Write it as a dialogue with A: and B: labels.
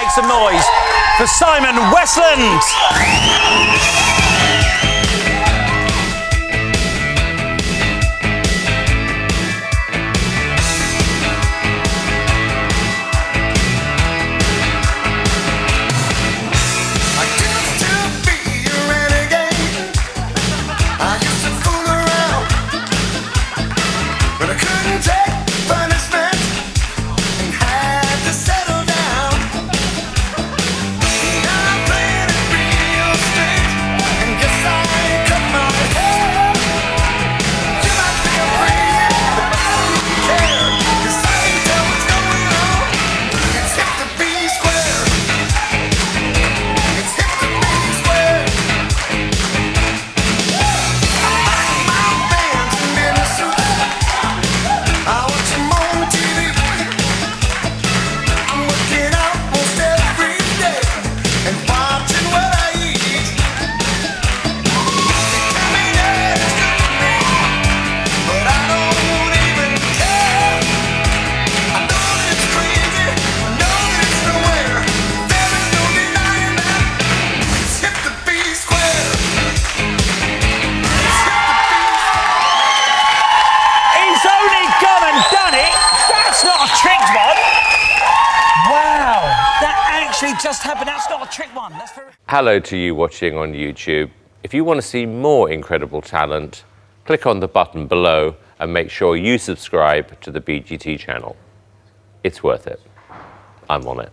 A: make some noise for Simon Westlund. Just happened. That's not a trick one. That's very...
B: Hello to you watching on YouTube. If you want to see more incredible talent, click on the button below and make sure you subscribe to the BGT channel. It's worth it. I'm on it.